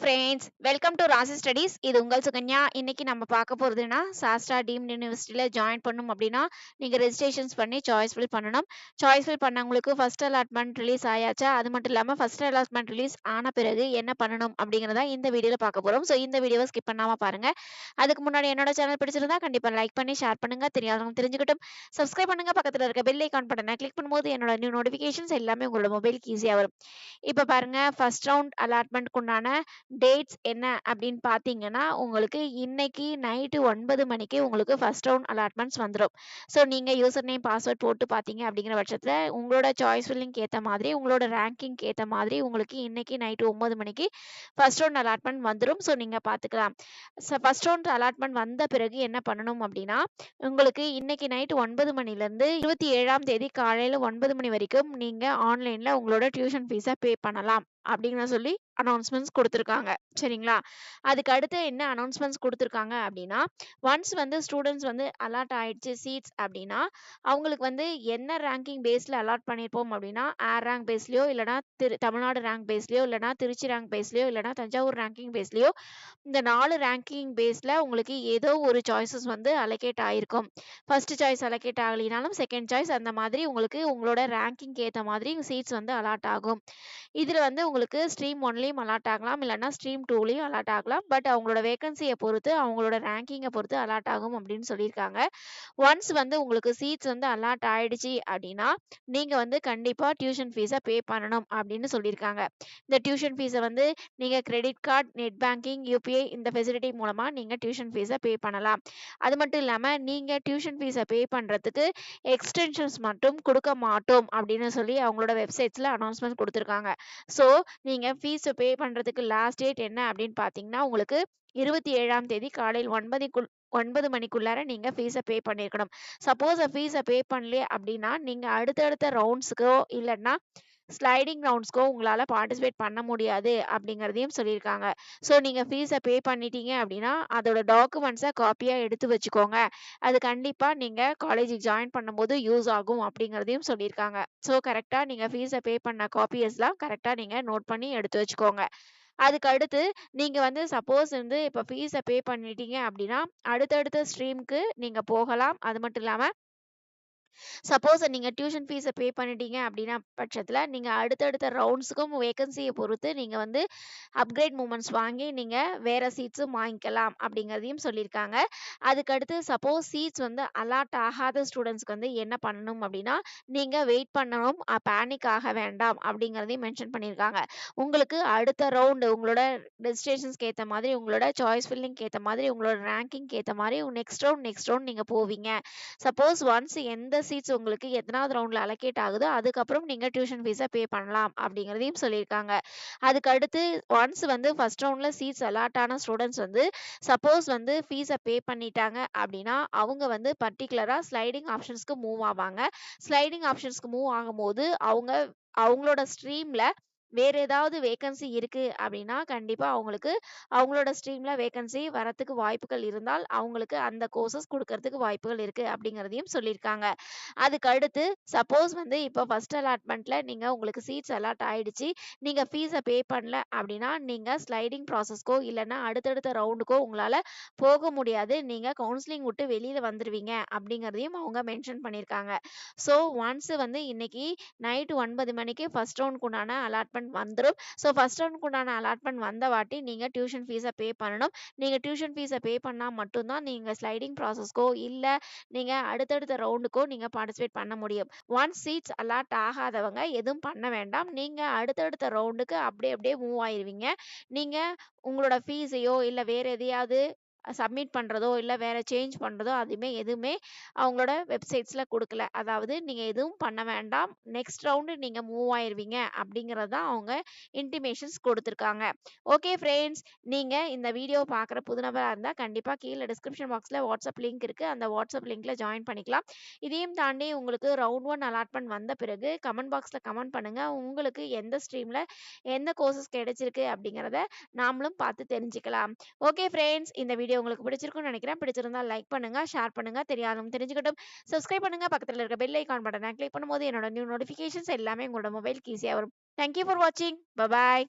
Friends, welcome to ராசி studies. இது உங்கள் சுகன்யா. இன்னைக்கு நம்ம பார்க்க போறதுன்னா சாஸ்ட்ரா டீம்டு யூனிவர்சிட்டியில ஜாயின் பண்ணணும் அப்படின்னா நீங்க ரெஜிஸ்ட்ரேஷன்ஸ் பண்ணி சாய்ஸ் ஃபில் பண்ணணும். சாய்ஸ் ஃபில் பண்ணவங்களுக்கு ஃபர்ஸ்ட் அலாட்மெண்ட் ரிலீஸ் ஆயாச்சா, அது மட்டும் இல்லாம ஃபர்ஸ்ட் அலாட்மெண்ட் ரிலீஸ் ஆன பிறகு என்ன பண்ணணும் அப்படிங்கறத இந்த வீடியோல பார்க்க போறோம். ஸோ இந்த வீடியோவை ஸ்கிப் பண்ணாம பாருங்க. அதுக்கு முன்னாடி என்னோட சேனல் பிடிச்சிருந்தா கண்டிப்பா லைக் பண்ணி ஷேர் பண்ணுங்க, தெரியாதவங்க தெரிஞ்சுக்கிட்டும். சப்ஸ்கிரைப் பண்ணுங்க, பக்கத்துல இருக்க பெல் ஐகான் பட்டனை கிளிக் பண்ணும்போது என்னோட நியூ நோட்டிஃபிகேஷன்ஸ் எல்லாமே உங்களோட மொபைலுக்கு ஈஸியா வரும். இப்ப பாருங்க, ஃபர்ஸ்ட் ரவுண்ட் அலாட்மெண்ட்க்கு உண்டான டேட்ஸ் என்ன அப்படின்னு பார்த்தீங்கன்னா, உங்களுக்கு இன்னைக்கு நைட்டு 9 மணிக்கு உங்களுக்கு ஃபர்ஸ்ட் ரவுண்ட் அலாட்மெண்ட்ஸ் வந்துரும். ஸோ நீங்க யூசர் நேம், பாஸ்வேர்ட் போட்டு பார்த்தீங்க அப்படிங்கிற பட்சத்தில உங்களோட சாய்ஸ் ஃபில்லிங்க்கு ஏத்த மாதிரி, உங்களோட ரேங்கிங்க்கு ஏத்த மாதிரி உங்களுக்கு இன்னைக்கு நைட்டு 9 மணிக்கு ஃபர்ஸ்ட் ரவுண்ட் அலாட்மெண்ட் வந்துரும். ஸோ நீங்க பார்த்துக்கலாம். ஃபர்ஸ்ட் ரவுண்ட் அலாட்மெண்ட் வந்த பிறகு என்ன பண்ணணும் அப்படின்னா, உங்களுக்கு இன்னைக்கு நைட்டு 9 மணிலேருந்து 27ஆம் தேதி காலையில 9 மணி வரைக்கும் நீங்க ஆன்லைன்ல உங்களோட டியூஷன் ஃபீஸ பே பண்ணலாம் அப்படின்னு சொல்லி அனௌன்ஸ்மெண்ட்ஸ் குடுத்துருக்காங்க. சரிங்களா? அதுக்கு அடுத்து என்ன அனௌன்ஸ்மெண்ட்ஸ் குடுத்துருக்காங்க அப்படின்னா, ஒன்ஸ் வந்து ஸ்டூடண்ட்ஸ் வந்து அலாட் ஆயிடுச்சு சீட்ஸ் அப்படின்னா, அவங்களுக்கு வந்து என்ன ரேங்கிங் பேஸ்ல அலாட் பண்ணியிருப்போம் அப்படின்னா, ஏர் ரேங்க் பேஸ்லயோ, இல்லன்னா தமிழ்நாடு ரேங்க் பேஸ்லயோ, இல்லன்னா திருச்சி ரேங்க் பேஸ்லயோ, இல்லன்னா தஞ்சாவூர் ரேங்கிங் பேஸ்லயோ, இந்த 4 ரேங்கிங் பேஸ்ல உங்களுக்கு ஏதோ ஒரு சாய்ஸஸ் வந்து அலோகேட் ஆயிருக்கும். ஃபர்ஸ்ட் சாய்ஸ் அலோகேட் ஆகலைனாலும் செகண்ட் சாய்ஸ் அந்த மாதிரி உங்களுக்கு உங்களோட ரேங்கிங்க்கு ஏத்த மாதிரி சீட்ஸ் வந்து அலாட் ஆகும். இதுல வந்து உங்களுக்கு ஸ்ட்ரீம் 1லயும் அலாட் ஆகலாம், இல்லன்னா ஸ்ட்ரீம் 2லயும் அலாட் ஆகலாம். பட் அவங்களோட வேகன்சிய பொறுத்து, அவங்களோட ரேங்கிங்க பொறுத்து அலாட் ஆகும் அப்படின்னு சொல்லியிருக்காங்க. ஒன்ஸ் வந்து உங்களுக்கு சீட்ஸ் வந்து அலாட் ஆயிடுச்சு அப்படின்னா, நீங்க வந்து கண்டிப்பா டியூஷன் ஃபீஸ பே பண்ணணும் அப்படின்னு சொல்லியிருக்காங்க. இந்த டியூஷன் ஃபீஸ வந்து நீங்க credit card, net banking, UPI இந்த ஃபெசிலிட்டி மூலமா நீங்க டியூஷன் ஃபீஸ பே பண்ணலாம். அது மட்டும் இல்லாம நீங்க டியூஷன் ஃபீஸ பே பண்றதுக்கு எக்ஸ்டென்ஷன்ஸ் மட்டும் கொடுக்க மாட்டோம் அப்படின்னு சொல்லி அவங்களோட வெப்சைட்ஸ்ல அனௌன்ஸ்மெண்ட் குடுத்துருக்காங்க. ஸோ நீங்க ஃபீஸ் பே பண்றதுக்கு லாஸ்ட் டேட் என்ன அப்படின்னு பார்த்தீங்கன்னா, உங்களுக்கு 27ஆம் தேதி காலையில் 9 மணிக்குள்ளார நீங்க ஃபீஸ பே பண்ணியிருக்கணும். சப்போஸ் ஃபீஸ பே பண்ணல அப்படின்னா, நீங்க அடுத்தடுத்த ரவுண்ட்ஸ்க்கோ இல்லன்னா ஸ்லைடிங் ரவுண்ட்ஸ்க்கோ உங்களால பார்ட்டிசிபேட் பண்ண முடியாது அப்படிங்கிறதையும் சொல்லியிருக்காங்க. ஸோ நீங்க ஃபீஸ பே பண்ணிட்டீங்க அப்படின்னா, அதோட டாக்குமெண்ட்ஸ காப்பியா எடுத்து வச்சுக்கோங்க. அது கண்டிப்பா நீங்க காலேஜுக்கு ஜாயின் பண்ணும்போது யூஸ் ஆகும் அப்படிங்கிறதையும் சொல்லியிருக்காங்க. ஸோ கரெக்ட்டா நீங்க ஃபீஸ பே பண்ண காப்பியஸ்லாம் கரெக்ட்டா நீங்க நோட் பண்ணி எடுத்து வச்சுக்கோங்க. அதுக்கு அடுத்து நீங்க வந்து சப்போஸ் வந்து இப்ப ஃபீஸ பே பண்ணிட்டீங்க அப்படின்னா, அடுத்தடுத்த ஸ்ட்ரீம்க்கு நீங்க போகலாம். அது மட்டும் இல்லாம சப்போஸ் நீங்க டியூஷன் ஃபீஸ பே பண்ணிட்டீங்க அப்படின்னா பட்சத்துல, நீங்க அடுத்தடுத்த ரவுண்ட்ஸ்க்கும் வேகன்சிய பொறுத்து நீங்க வந்து அப்கிரேட் மூவ்மெண்ட்ஸ் வாங்கி நீங்க வேற சீட்ஸும் வாங்கிக்கலாம் அப்படிங்கிறதையும் சொல்லியிருக்காங்க. அதுக்கடுத்து சப்போஸ் சீட்ஸ் வந்து அலாட் ஆகாத ஸ்டூடண்ட்ஸ்க்கு வந்து என்ன பண்ணணும் அப்படின்னா, நீங்க வெயிட் பண்ணணும். பேனிக் ஆக வேண்டாம் அப்படிங்கிறதையும் மென்ஷன் பண்ணியிருக்காங்க. உங்களுக்கு அடுத்த ரவுண்ட் உங்களோட ரெஜிஸ்ட்ரேஷன்ஸ்க்கு ஏத்த மாதிரி, உங்களோட சாய்ஸ் ஃபில்லிங்க்கு ஏத்த மாதிரி, உங்களோட ரேங்கிங்க்கு ஏத்த மாதிரி நெக்ஸ்ட் ரவுண்ட் நீங்க போவீங்க. சப்போஸ் ஒன்ஸ் எந்த சீட்ஸ் உங்களுக்கு எத்தனாவது ரவுண்ட்ல அலோகேட் ஆகுதோ, அதுக்கப்புறம் நீங்க டியூஷன் ஃபீஸ பே பண்ணலாம் அப்படிங்கிறதையும் சொல்லியிருக்காங்க. அதுக்கு அடுத்து ஒன்ஸ் வந்து ஃபர்ஸ்ட் ரவுண்ட்ல சீட்ஸ் அலாட் ஆன ஸ்டூடண்ட்ஸ் வந்து சப்போஸ் வந்து ஃபீஸ பே பண்ணிட்டாங்க அப்படின்னா, அவங்க வந்து பர்ட்டிகுலரா ஸ்லைடிங் ஆப்ஷன்ஸ்க்கு மூவ் ஆவாங்க. ஸ்லைடிங் ஆப்ஷன்ஸ்க்கு மூவ் ஆகும்போது, அவங்களோட ஸ்ட்ரீம்ல வேற ஏதாவது வேகன்சி இருக்கு அப்படின்னா, கண்டிப்பா அவங்களுக்கு அவங்களோட ஸ்ட்ரீம்ல வேகன்சி வரத்துக்கு வாய்ப்புகள் இருந்தால், அவங்களுக்கு அந்த கோர்சஸ் குடுக்கறதுக்கு வாய்ப்புகள் இருக்கு அப்படிங்கிறதையும் சொல்லியிருக்காங்க. அதுக்கு அடுத்து சப்போஸ் வந்து இப்ப ஃபர்ஸ்ட் அலாட்மெண்ட்ல நீங்க உங்களுக்கு சீட்ஸ் அலாட் ஆயிடுச்சு. நீங்க ஃபீஸ பே பண்ணல அப்படின்னா, நீங்க ஸ்லைடிங் ப்ராசஸ்க்கோ இல்லன்னா அடுத்தடுத்த ரவுண்டுக்கோ உங்களால போக முடியாது. நீங்க கவுன்சிலிங் விட்டு வெளியில வந்துருவீங்க அப்படிங்கிறதையும் அவங்க மென்ஷன் பண்ணியிருக்காங்க. ஸோ ஒன்ஸ் வந்து இன்னைக்கு நைட் 9 மணிக்கு ஃபர்ஸ்ட் ரவுண்டுக்கு உண்டான அலாட்மெண்ட் வந்துரும். ஸோ ஃபர்ஸ்ட் ரவுண்டுக்கு உண்டான அலாட்மெண்ட் வந்த வாட்டி நீங்க டியூஷன் ஃபீஸ பே பண்ணணும். நீங்க டியூஷன் ஃபீஸ பே பண்ணா மட்டும் தான் நீங்க ஸ்லைடிங் ப்ராசஸ்க்கோ இல்ல நீங்க அடுத்தடுத்த ரவுண்டுக்கோ நீங்க பார்ட்டிசிபேட் பண்ண முடியும். ஒன்ஸ் சீட்ஸ் அலாட் ஆகாதவங்க எதுவும் பண்ண வேண்டாம். நீங்க அடுத்தடுத்த ரவுண்டுக்கு அப்படியே மூவ் ஆயிருவீங்க. நீங்க உங்களோட ஃபீஸையோ இல்ல வேற எதையாவது சப்மிட் பண்றதோ, இல்ல வேற சேஞ்ச் பண்றதோ எதுவுமே அவங்களோட வெப்சைட்ஸ்ல குடுக்கல. அதாவது நீங்க எதுவும் பண்ண வேண்டாம். நெக்ஸ்ட் ரவுண்ட் நீங்க மூவ் ஆயிருவீங்க அப்படிங்கிறது தான் அவங்க இன்டிமேஷன்ஸ் குடுத்துருக்காங்க. ஓகே ஃபிரெண்ட்ஸ், நீங்க இந்த வீடியோ பார்க்குற புது நபரா இருந்தா கண்டிப்பா கீழ டிஸ்கிரிப்ஷன் பாக்ஸ்ல வாட்ஸ்அப் லிங்க் இருக்கு. அந்த வாட்ஸ்அப் லிங்க்ல ஜாயின் பண்ணிக்கலாம். இதையும் தாண்டி உங்களுக்கு ரவுண்ட் 1 அலாட்மெண்ட் வந்த பிறகு கமெண்ட் பாக்ஸ்ல கமெண்ட் பண்ணுங்க. உங்களுக்கு எந்த ஸ்ட்ரீம்ல எந்த கோர்சஸ் கிடைச்சிருக்கு அப்படிங்கிறத நாமளும் பார்த்து தெரிஞ்சுக்கலாம். ஓகே ஃபிரெண்ட்ஸ், இந்த வீடியோ உங்களுக்கு பிடிச்சிருக்கும்னு நினைக்கிறேன். பிடிச்சிருந்தா லைக் பண்ணுங்க, ஷேர் பண்ணுங்க, தெரியாதவங்க தெரிஞ்சுக்கட்டும். சப்ஸ்கிரைப் பண்ணுங்க, பக்கத்துல இருக்க பெல் ஐகான் பட்டனை கிளிக் பண்ணும்போது என்னோட நியூ நோட்டிஃபிகேஷன்ஸ் எல்லாமே உங்களோட மொபைலுக்கு ஈஸியா வரும். தேங்க் யூ ஃபார் வாட்சிங். Bye bye.